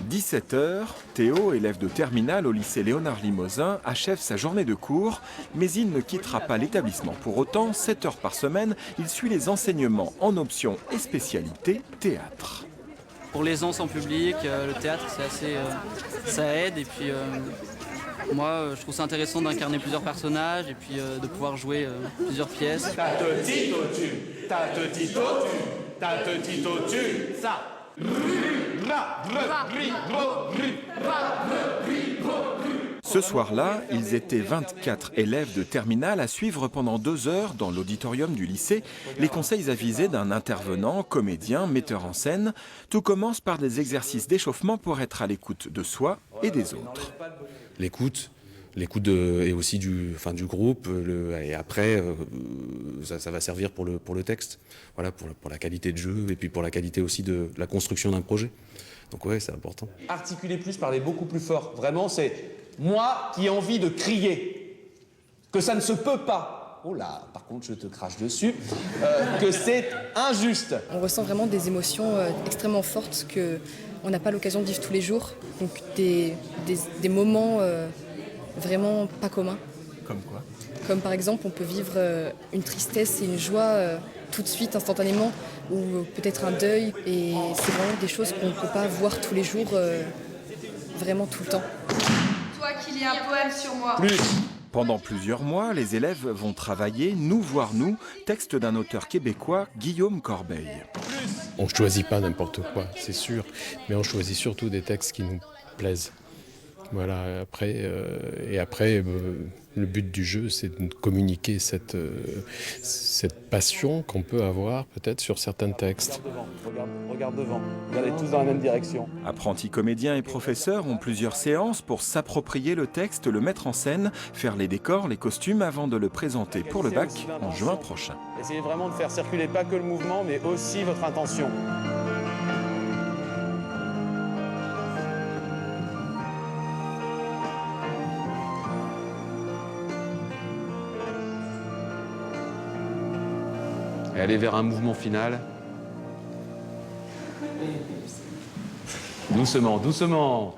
17 h, Théo, élève de terminale au lycée Léonard Limousin, achève sa journée de cours, mais il ne quittera pas l'établissement pour autant. 7 heures par semaine, il suit les enseignements en option et spécialité théâtre. Pour l'aisance en public, le théâtre, c'est assez, ça aide. Et puis, moi, je trouve ça intéressant d'incarner plusieurs personnages et puis de pouvoir jouer plusieurs pièces. Ce soir-là, ils étaient 24 élèves de terminale à suivre pendant 2 heures dans l'auditorium du lycée les conseils avisés d'un intervenant, comédien, metteur en scène. Tout commence par des exercices d'échauffement pour être à l'écoute de soi et des autres. L'écoute et aussi du groupe, et après ça va servir pour le texte, voilà, pour la qualité de jeu et puis pour la qualité aussi de la construction d'un projet. Donc ouais, c'est important. Articuler plus, parler beaucoup plus fort. Vraiment, c'est moi qui ai envie de crier que ça ne se peut pas. Oh là, par contre, je te crache dessus. Que c'est injuste. On ressent vraiment des émotions extrêmement fortes qu'on n'a pas l'occasion de vivre tous les jours. Donc des moments vraiment pas communs. Comme quoi? Comme par exemple, on peut vivre une tristesse et une joie tout de suite, instantanément, ou peut-être un deuil. Et c'est vraiment des choses qu'on ne peut pas voir tous les jours, vraiment tout le temps. Toi qui lis un poème sur moi. Pendant plusieurs mois, les élèves vont travailler Nous voir nous, texte d'un auteur québécois, Guillaume Corbeil. On ne choisit pas n'importe quoi, c'est sûr, mais on choisit surtout des textes qui nous plaisent. Voilà, après, le but du jeu, c'est de communiquer cette passion qu'on peut avoir peut-être sur certains textes. Regarde devant, regardez tous dans la même direction. Apprentis comédiens et professeurs ont plusieurs séances pour s'approprier le texte, le mettre en scène, faire les décors, les costumes avant de le présenter pour le bac en juin prochain. Essayez vraiment de faire circuler pas que le mouvement, mais aussi votre intention. Et aller vers un mouvement final. Doucement, doucement.